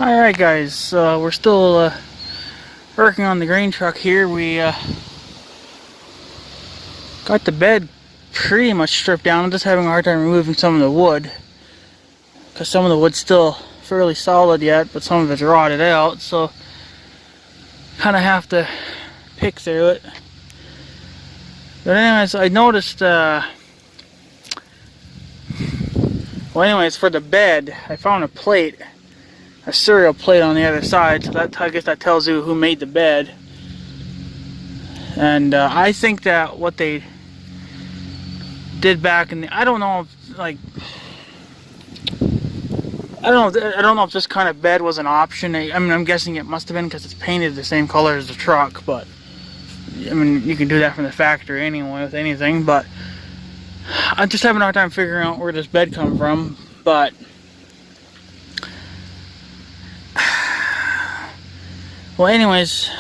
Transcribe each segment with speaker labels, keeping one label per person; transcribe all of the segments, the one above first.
Speaker 1: Alright guys, we're still working on the grain truck here. We got the bed pretty much stripped down. I'm just having a hard time removing some of the wood, because some of the wood's still fairly solid yet, but some of it's rotted out, so kind of have to pick through it. But anyways, I noticed, well anyways, for the bed, I found a plate, a serial plate on the other side, so that, I guess that tells you who made the bed. And I think that what they did back in the, I don't know if, like, I don't know if this kind of bed was an option. I mean, I'm guessing it must have been, because it's painted the same color as the truck, but I mean, you can do that from the factory anyway with anything. But I'm just having a hard time figuring out where this bed come from. But well, anyways,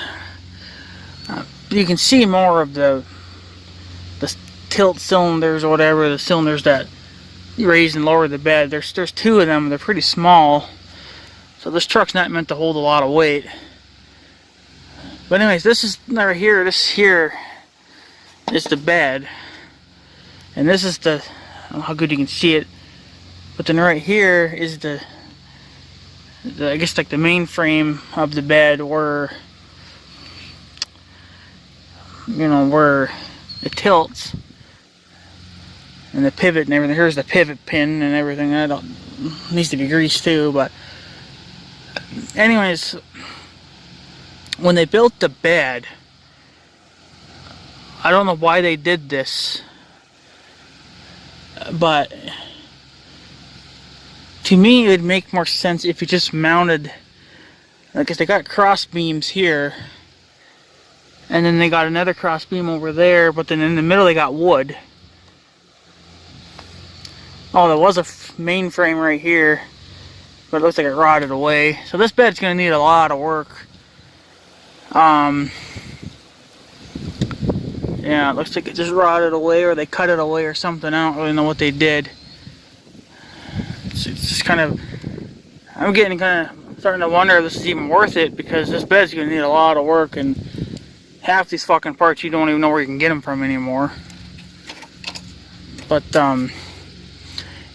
Speaker 1: you can see more of the tilt cylinders or whatever, the cylinders that raise and lower the bed. There's two of them. They're pretty small, so this truck's not meant to hold a lot of weight. But anyways, this is right here. This here is the bed, and this is the, I don't know how good you can see it, but then right here is the I guess like the main frame of the bed, where, you know, where it tilts, and the pivot and everything. Here's the pivot pin and everything. That needs to be greased too. But anyways, when they built the bed, I don't know why they did this, but to me, it would make more sense if you just mounted, I guess they got cross beams here, and then they got another cross beam over there, but then in the middle they got wood. Oh, there was a main frame right here, but it looks like it rotted away. So this bed's going to need a lot of work. Yeah, it looks like it just rotted away, or they cut it away or something. I don't really know what they did. It's just kind of, I'm getting kind of starting to wonder if this is even worth it, because this bed's going to need a lot of work, and half these fucking parts you don't even know where you can get them from anymore. But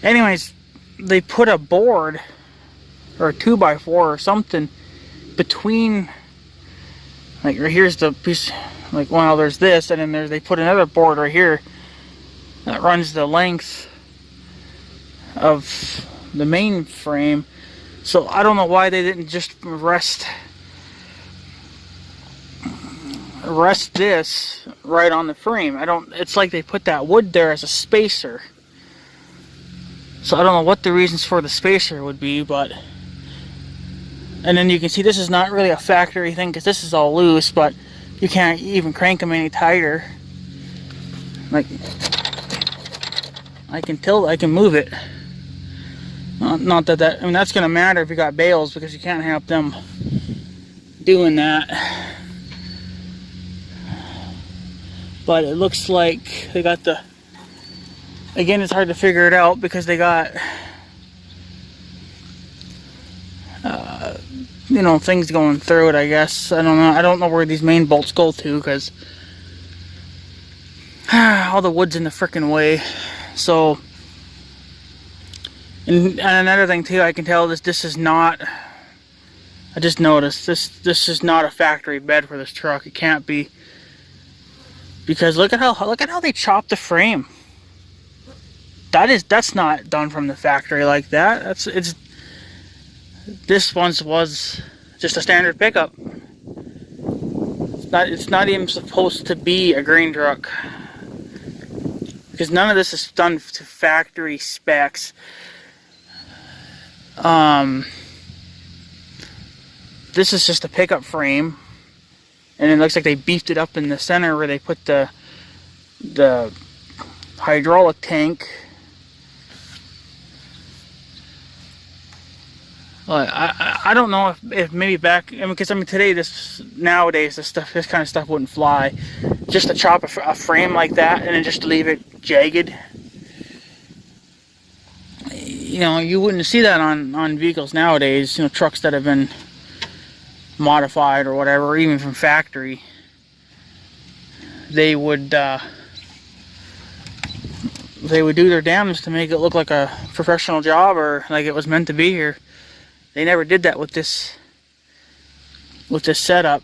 Speaker 1: anyways, they put a board or a 2x4 or something between, like, right here's the piece, like, well, there's this, and then they put another board right here that runs the length of the main frame. So I don't know why they didn't just rest this right on the frame. It's like they put that wood there as a spacer. So I don't know what the reasons for the spacer would be, but, and then you can see this is not really a factory thing, because this is all loose, but you can't even crank them any tighter. Like, I can move it. Not that I mean, that's gonna matter if you got bales, because you can't have them doing that. But it looks like they got the, again, it's hard to figure it out because they got you know, things going through it, I guess. I don't know where these main bolts go to, because all the wood's in the frickin' way. So, and another thing too, I can tell this is not, I just noticed this is not a factory bed for this truck. It can't be, because look at how they chopped the frame. That's not done from the factory like that. This once was just a standard pickup. It's not even supposed to be a grain truck, because none of this is done to factory specs. This is just a pickup frame, and it looks like they beefed it up in the center where they put the hydraulic tank. I don't know if maybe back, I mean, because I mean nowadays this kind of stuff wouldn't fly. Just to chop a frame like that and then just leave it jagged, you know, you wouldn't see that on vehicles nowadays. You know, trucks that have been modified or whatever, or even from factory. They would do their damnedest to make it look like a professional job or like it was meant to be here. They never did that with this setup.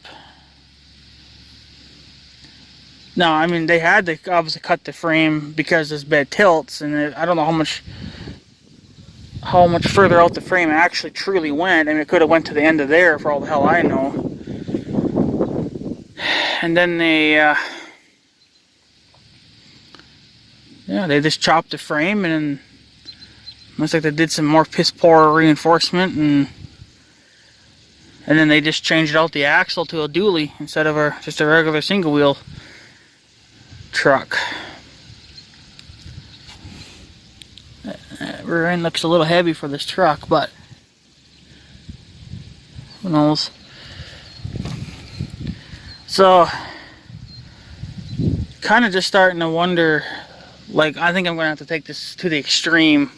Speaker 1: No, I mean, they had to obviously cut the frame because this bed tilts, and I don't know how much further out the frame actually truly went. I mean, it could have went to the end of there for all the hell I know. And then they just chopped the frame, and then looks like they did some more piss poor reinforcement, and then they just changed out the axle to a dually instead of just a regular single wheel truck. Rear end looks a little heavy for this truck, but who knows? So, kind of just starting to wonder, like, I think I'm going to have to take this to the extreme.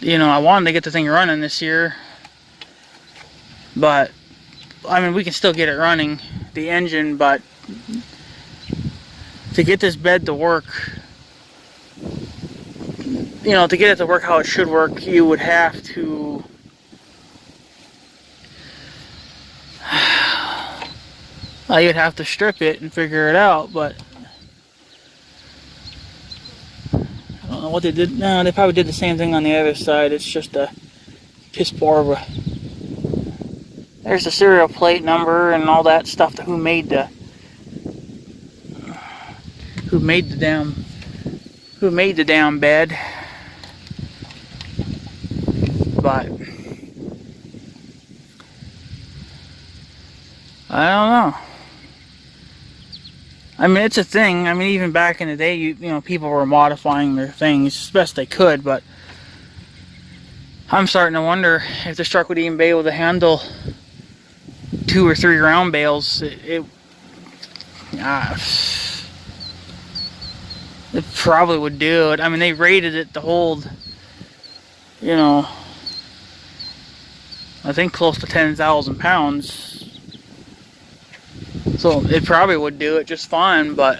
Speaker 1: You know, I wanted to get the thing running this year, but, I mean, we can still get it running, the engine, but to get this bed to work, you know, to get it to work how it should work, you would have to you'd have to strip it and figure it out, but I don't know what they did. No, they probably did the same thing on the other side. It's just a piss poor of a... There's the serial plate number and all that stuff. Who made the damn bed? But I don't know. I mean, it's a thing. I mean, even back in the day, you know, people were modifying their things as best they could, but I'm starting to wonder if this truck would even be able to handle 2 or 3 round bales. It probably would do it. I mean, they rated it to hold, you know, I think close to 10,000 pounds. So it probably would do it just fine, but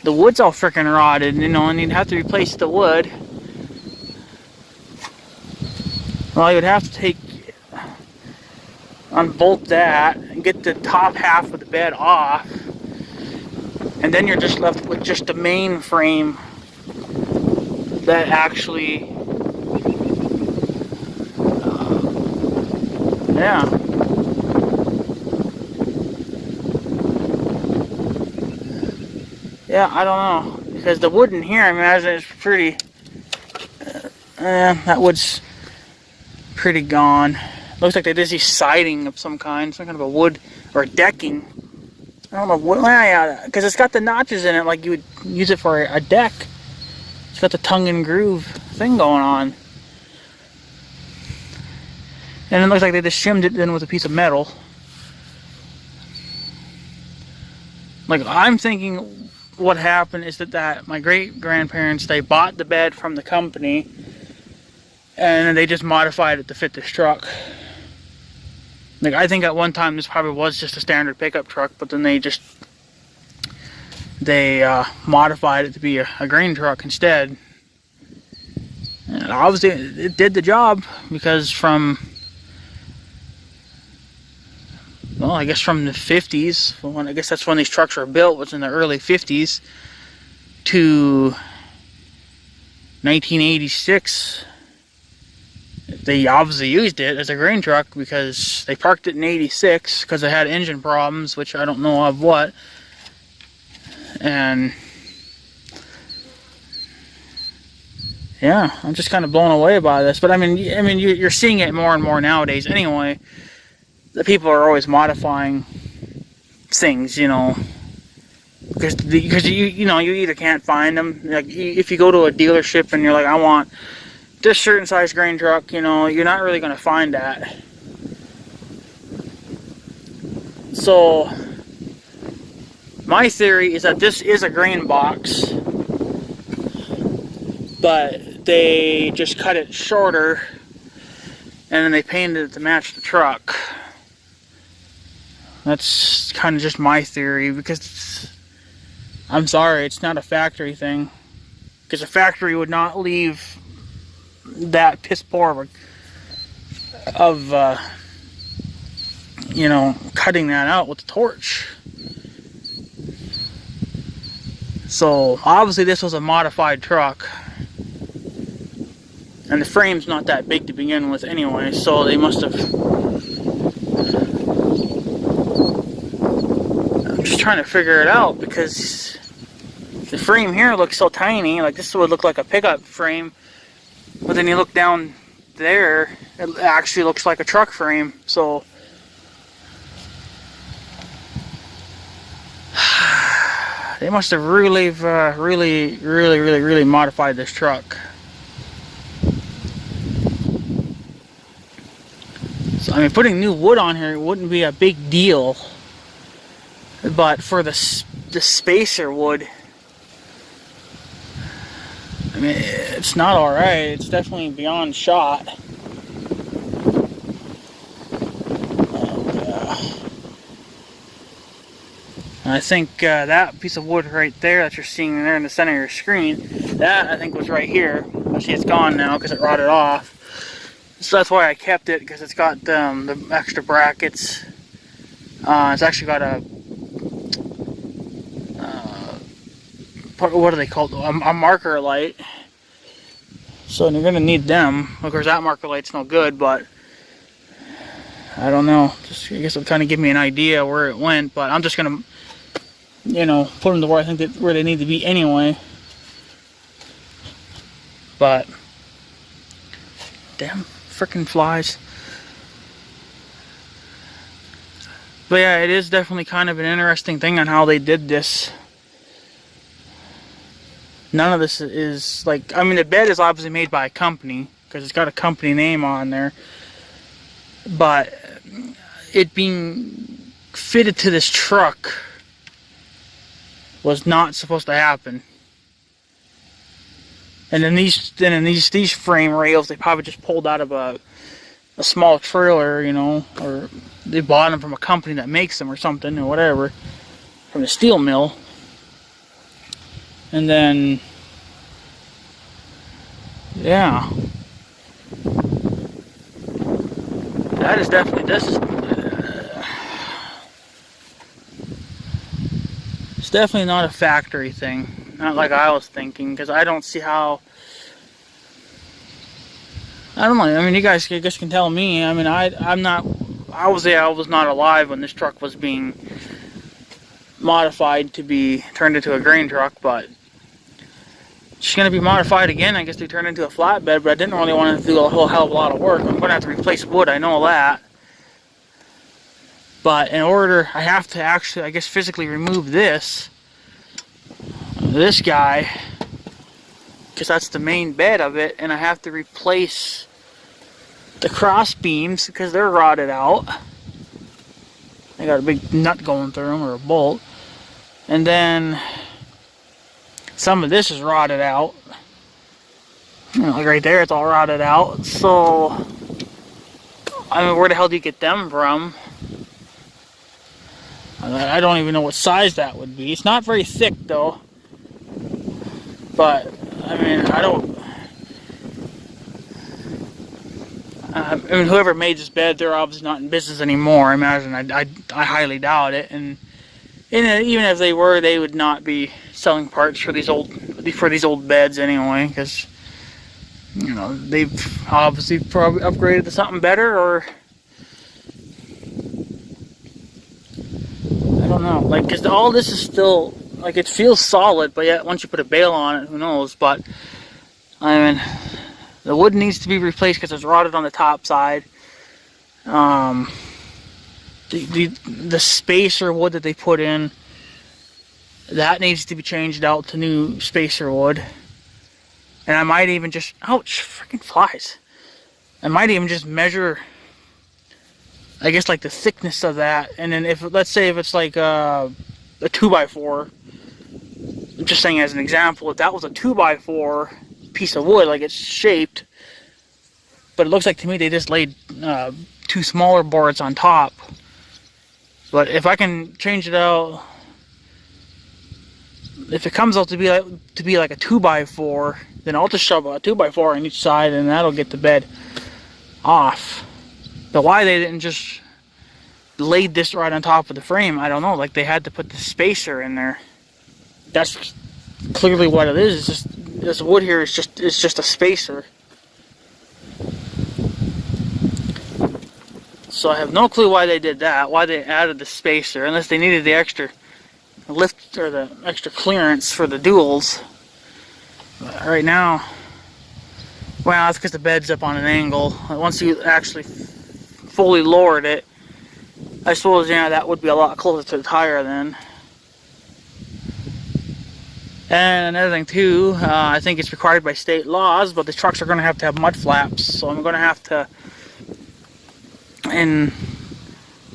Speaker 1: the wood's all freaking rotted, you know, and you'd have to replace the wood. Well, you'd have to unbolt that and get the top half of the bed off, and then you're just left with just the main frame that actually, yeah. Yeah, I don't know, because the wood in here, I imagine it's pretty, that wood's pretty gone. Looks like they did see siding of some kind of a wood or a decking. I don't know what, yeah, because it's got the notches in it like you would use it for a deck. It's got the tongue and groove thing going on. And it looks like they just shimmed it in with a piece of metal. Like, I'm thinking what happened is that my great-grandparents, they bought the bed from the company and they just modified it to fit this truck. Like, I think at one time this probably was just a standard pickup truck, but then they modified it to be a grain truck instead. And obviously it did the job, because I guess from the 50s, I guess that's when these trucks were built, was in the early 50s, to 1986. They obviously used it as a grain truck because they parked it in 86 because it had engine problems, which I don't know of what. And yeah, I'm just kind of blown away by this. But I mean, you're seeing it more and more nowadays anyway. The people are always modifying things, you know, because you know, you either can't find them. Like, if you go to a dealership and you're like, I want this certain size grain truck, you know, you're not really going to find that. So my theory is that this is a grain box but they just cut it shorter and then they painted it to match the truck. That's kind of just my theory, because I'm sorry, it's not a factory thing. Because a factory would not leave that piss poor of you know, cutting that out with the torch. So obviously this was a modified truck, and the frame's not that big to begin with anyway, so they must have... I'm just trying to figure it out, because the frame here looks so tiny. Like, this would look like a pickup frame, but then you look down there, it actually looks like a truck frame. So they must have really modified this truck. So, I mean, putting new wood on here wouldn't be a big deal, but for the spacer wood, I mean, it's not alright. It's definitely beyond shot. And I think that piece of wood right there that you're seeing there in the center of your screen, that I think was right here. But see, it's gone now because it rotted off. So that's why I kept it, because it's got the extra brackets. It's actually got a what are they called? A marker light. So you're gonna need them. Of course, that marker light's no good, but I don't know. Just, I guess it'll kind of give me an idea where it went. But I'm just gonna, you know, put them to where I think where they need to be anyway. But damn freaking flies. But yeah, it is definitely kind of an interesting thing on how they did this. None of this is like, I mean, the bed is obviously made by a company because it's got a company name on there, but it being fitted to this truck was not supposed to happen. And then these frame rails, they probably just pulled out of a small trailer, you know, or they bought them from a company that makes them or something or whatever, from the steel mill. And then, yeah, that is definitely, it's definitely not a factory thing, not like I was thinking, because I don't see how, I don't know, I mean, you guys, I guess, can tell me. I mean, I'm not, I was not alive when this truck was being modified to be turned into a grain truck, but it's going to be modified again. I guess they turned into a flatbed, but I didn't really want to do a whole hell of a lot of work. I'm going to have to replace wood, I know that. But in order, I have to actually, I guess, physically remove this guy, because that's the main bed of it, and I have to replace the cross beams because they're rotted out. They got a big nut going through them, or a bolt. And then some of this is rotted out. You know, like right there, it's all rotted out. So, I mean, where the hell do you get them from? I don't even know what size that would be. It's not very thick, though. But, I mean, I mean, whoever made this bed, they're obviously not in business anymore. I imagine. I highly doubt it. And even if they were, they would not be selling parts for these old beds anyway, because, you know, they've obviously probably upgraded to something better, or I don't know. Like, because all this is still, like, it feels solid, but yet once you put a bale on it, who knows? But I mean, the wood needs to be replaced because it's rotted on the top side. The spacer wood that they put in, that needs to be changed out to new spacer wood. And I might even just, ouch, freaking flies. I might even just measure, I guess, like the thickness of that. And then if, let's say if it's like a 2x4, I'm just saying as an example, if that was a 2x4, piece of wood, like it's shaped. But it looks like to me they just laid 2 smaller boards on top. But if I can change it out, if it comes out to be like a 2x4, then I'll just shove a 2x4 on each side, and that'll get the bed off. But why they didn't just laid this right on top of the frame, I don't know. Like they had to put the spacer in there. That's clearly what it is. It's just this wood here is just a spacer. So I have no clue why they did that, why they added the spacer, unless they needed the extra lift or the extra clearance for the duals. But right now, well, that's because the bed's up on an angle. Once you actually fully lowered it, I suppose, yeah, that would be a lot closer to the tire then. And another thing too, I think it's required by state laws, but the trucks are going to have mud flaps, so I'm going to have to, and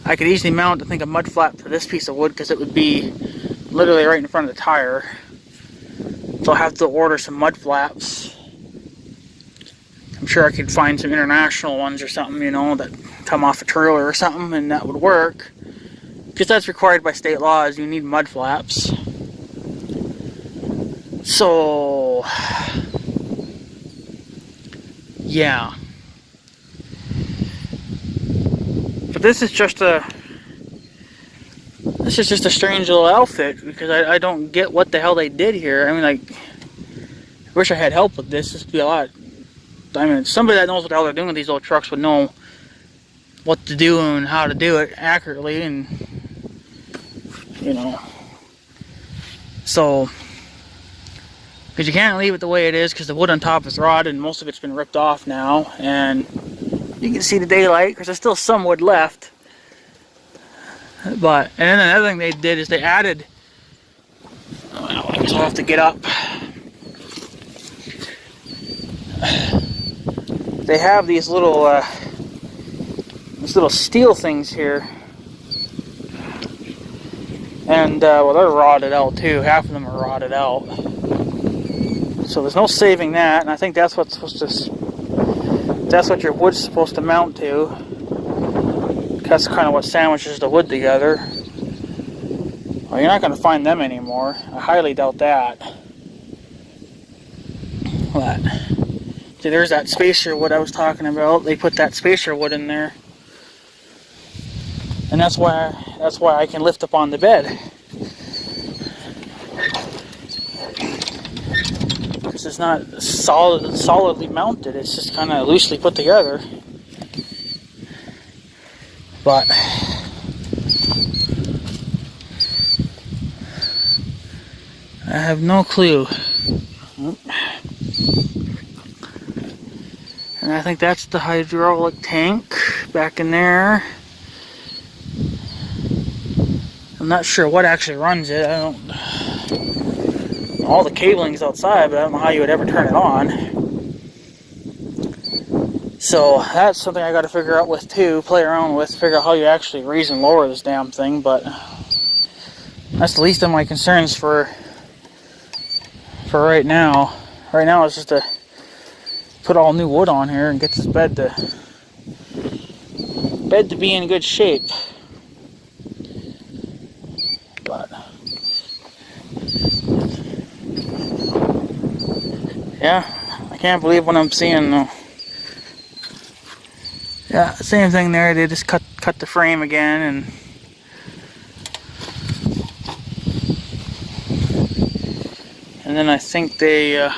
Speaker 1: I could easily mount, I think, a mud flap to this piece of wood, because it would be literally right in front of the tire. So I'll have to order some mud flaps. I'm sure I could find some international ones or something, you know, that come off a trailer or something, and that would work. Because that's required by state laws, you need mud flaps. So, yeah. But this is just a strange little outfit, because I don't get what the hell they did here. I mean, like, I wish I had help with this. This would be a lot. I mean, somebody that knows what the hell they're doing with these old trucks would know what to do and how to do it accurately, and you know. So, because you can't leave it the way it is, because the wood on top is rotted and most of it's been ripped off now, and you can see the daylight because there's still some wood left. But, and then another thing they did is they added, well, I guess I'll have to get up. They have these little steel things here, and well, they're rotted out too. Half of them are rotted out, so there's no saving that. And I think that's what's supposed to, that's what your wood's supposed to mount to. That's kind of what sandwiches the wood together. Well, you're not going to find them anymore. I highly doubt that. But see, there's that spacer wood I was talking about. They put that spacer wood in there, and that's why I can lift up on the bed. Because it's not solidly mounted. It's just kind of loosely put together. But I have no clue. And I think that's the hydraulic tank back in there. I'm not sure what actually runs it. I don't. All the cabling's outside, but I don't know how you would ever turn it on. So that's something I got to figure out with too, play around with, figure out how you actually raise and lower this damn thing. But that's the least of my concerns for right now. Right now it's just to put all new wood on here and get this bed to be in good shape. But yeah, I can't believe what I'm seeing though. Yeah, same thing there. They just cut the frame again, and then I think they yeah,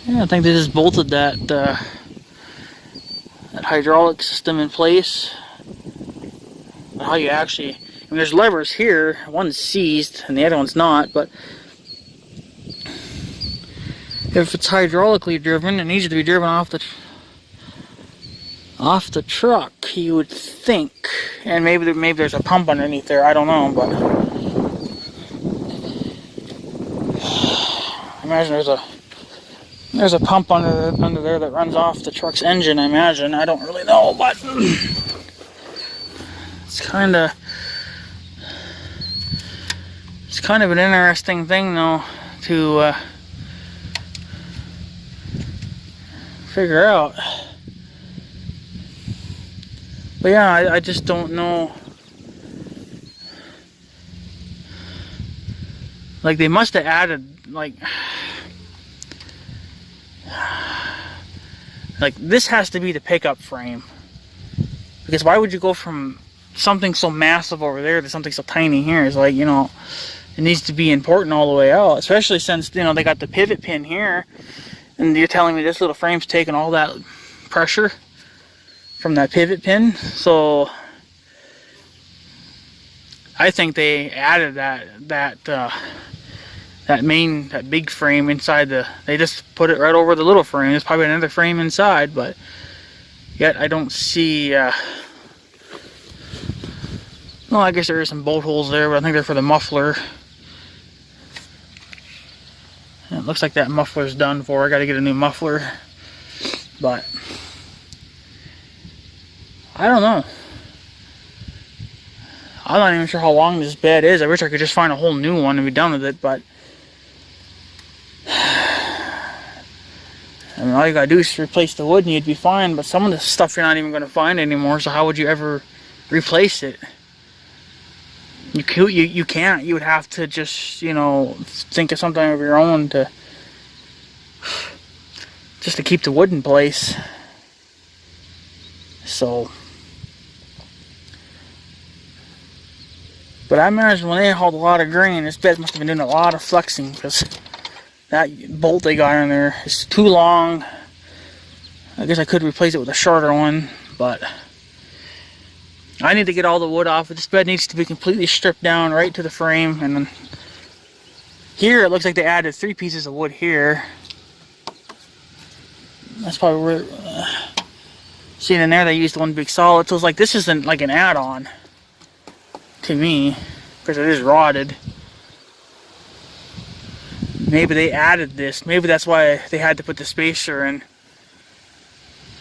Speaker 1: I think they just bolted that hydraulic system in place. How you actually, I mean, there's levers here. One's seized and the other one's not, but if it's hydraulically driven, it needs to be driven off the truck, you would think. And maybe there's a pump underneath there. I don't know, but I imagine there's a pump under there that runs off the truck's engine. I imagine. I don't really know, but it's kind of kind of an interesting thing though to figure out. But yeah, I just don't know. Like they must have added like this has to be the pickup frame, because why would you go from something so massive over there to something so tiny here? It's like, you know, it needs to be important all the way out, especially since, you know, they got the pivot pin here, and you're telling me this little frame's taking all that pressure from that pivot pin. So I think they added that big frame inside they just put it right over the little frame. There's probably another frame inside, but yet I don't see, well, I guess there are some bolt holes there, but I think they're for the muffler. And it looks like that muffler's done for. I gotta get a new muffler, but I don't know. I'm not even sure how long this bed is. I wish I could just find a whole new one and be done with it, but I mean, all you gotta do is replace the wood and you'd be fine, but some of the stuff you're not even gonna find anymore, so how would you ever replace it? You can't. You would have to just, you know, think of something of your own just to keep the wood in place. So, but I imagine when they hauled a lot of grain, this bed must have been doing a lot of flexing, because that bolt they got in there is too long. I guess I could replace it with a shorter one, but I need to get all the wood off. This bed needs to be completely stripped down right to the frame, and then here it looks like they added 3 pieces of wood here. That's probably where, see in there they used one big solid, so it's like this isn't like an add-on to me, because it is rotted. Maybe they added this. Maybe that's why they had to put the spacer in.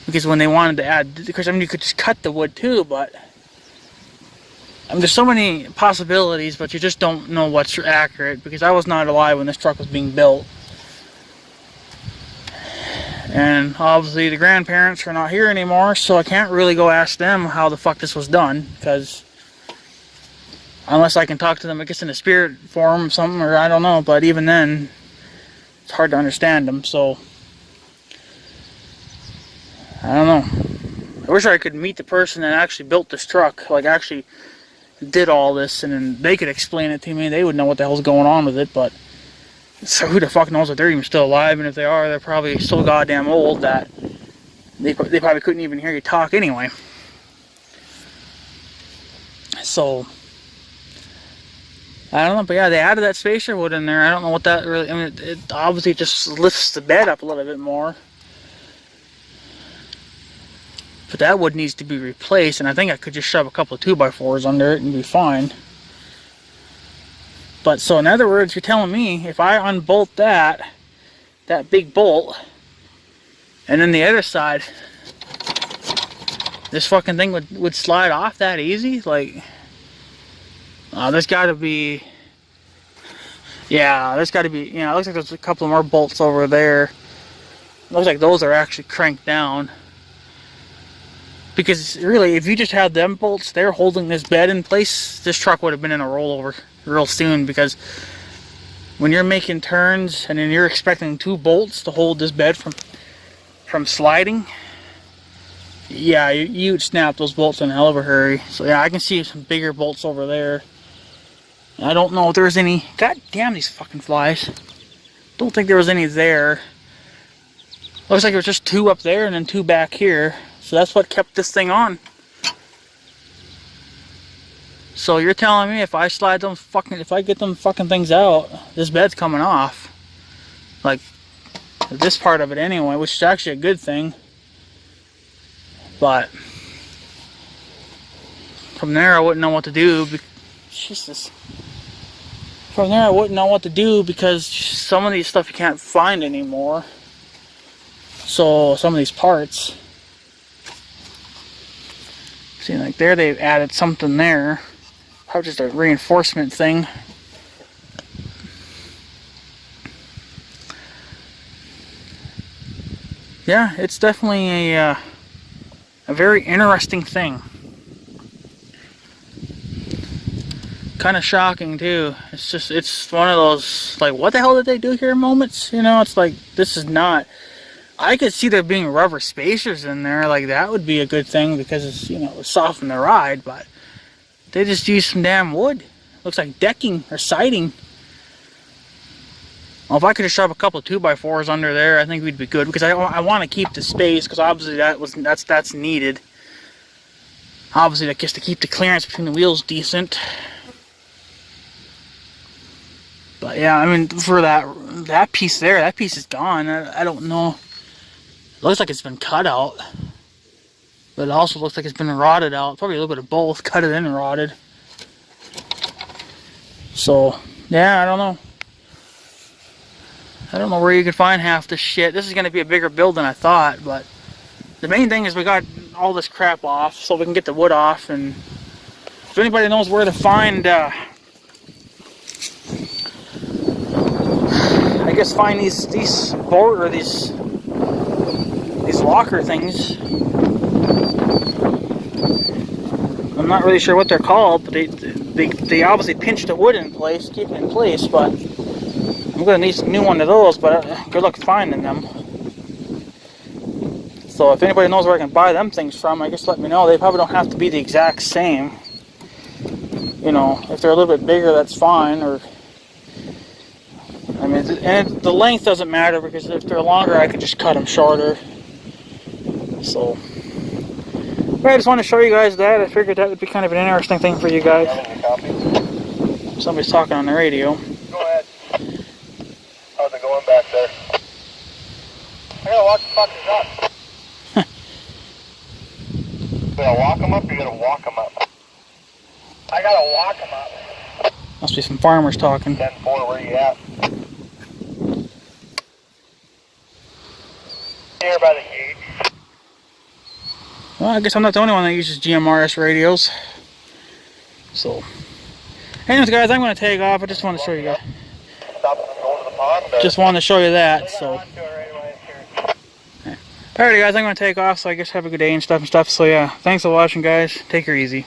Speaker 1: Because when they wanted to add, because I mean you could just cut the wood too, but I mean there's so many possibilities, but you just don't know what's accurate, because I was not alive when this truck was being built. And obviously the grandparents are not here anymore, so I can't really go ask them how the fuck this was done, because unless I can talk to them, I guess in a spirit form or something, or I don't know, but even then, it's hard to understand them, so I don't know. I wish I could meet the person that actually built this truck, like actually did all this, and then they could explain it to me. They would know what the hell's going on with it, but so who the fuck knows if they're even still alive, and if they are, they're probably so goddamn old that they probably couldn't even hear you talk anyway. So I don't know, but yeah, they added that spacer wood in there. I don't know what that really, I mean, it obviously just lifts the bed up a little bit more. But that wood needs to be replaced, and I think I could just shove a couple of 2x4s under it and be fine. But so in other words, you're telling me if I unbolt that big bolt, and then the other side, this fucking thing would slide off that easy? Like, there's gotta be, yeah, there's gotta be, you know, it looks like there's a couple more bolts over there. It looks like those are actually cranked down. Because really, if you just had them bolts there holding this bed in place, this truck would have been in a rollover real soon, because when you're making turns and then you're expecting 2 bolts to hold this bed from sliding, yeah, you'd snap those bolts in a hell of a hurry. So yeah, I can see some bigger bolts over there. I don't know if there's any. God damn these fucking flies. Don't think there was any there. Looks like there was just 2 up there and then 2 back here. So that's what kept this thing on. So you're telling me if I slide them fucking, if I get them fucking things out, this bed's coming off. Like, this part of it anyway, which is actually a good thing. But from there I wouldn't know what to do. Jesus. From there I wouldn't know what to do, because some of these stuff you can't find anymore. So some of these parts. See, like there they've added something there. Probably just a reinforcement thing. Yeah, it's definitely a very interesting thing. Kind of shocking too. It's one of those like, what the hell did they do here moments? You know, it's like, this is not. I could see there being rubber spacers in there, like that would be a good thing because it's, you know, soften the ride, but they just used some damn wood. Looks like decking or siding. Well, if I could just shove a couple of 2x4s under there, I think we'd be good because I want to keep the space because obviously that's needed. Obviously, that gets to keep the clearance between the wheels decent. But yeah, I mean, for that piece there, that piece is gone. I don't know. It looks like it's been cut out, but it also looks like it's been rotted out. Probably a little bit of both, cut it in and rotted. So yeah, I don't know. I don't know where you could find half this shit. This is going to be a bigger build than I thought, but the main thing is we got all this crap off so we can get the wood off. And if anybody knows where to find, I guess find these board or these locker things. I'm not really sure what they're called, but they obviously pinch the wood in place, keep it in place, but I'm going to need some new one of those, but good luck finding them. So if anybody knows where I can buy them things from, I guess let me know. They probably don't have to be the exact same. You know, if they're a little bit bigger, that's fine. Or I mean, and the length doesn't matter because if they're longer, I could just cut them shorter. So, but I just want to show you guys that. I figured that would be kind of an interesting thing for you guys. Somebody's talking on the radio.
Speaker 2: Go ahead. How's it going back there? I gotta walk the fuckers up. You gotta walk them up or you gotta walk them up? I gotta walk them up.
Speaker 1: Must be some farmers talking.
Speaker 2: 10-4, where you at? Here by the gate.
Speaker 1: Well, I guess I'm not the only one that uses GMRS radios. So, anyways, guys, I'm going to take off. I just want to show you guys.
Speaker 2: Stop them going to the pond.
Speaker 1: Just wanted to show you that. So, alrighty, guys, I'm going to take off. So I guess have a good day and stuff. So yeah, thanks for watching, guys. Take her easy.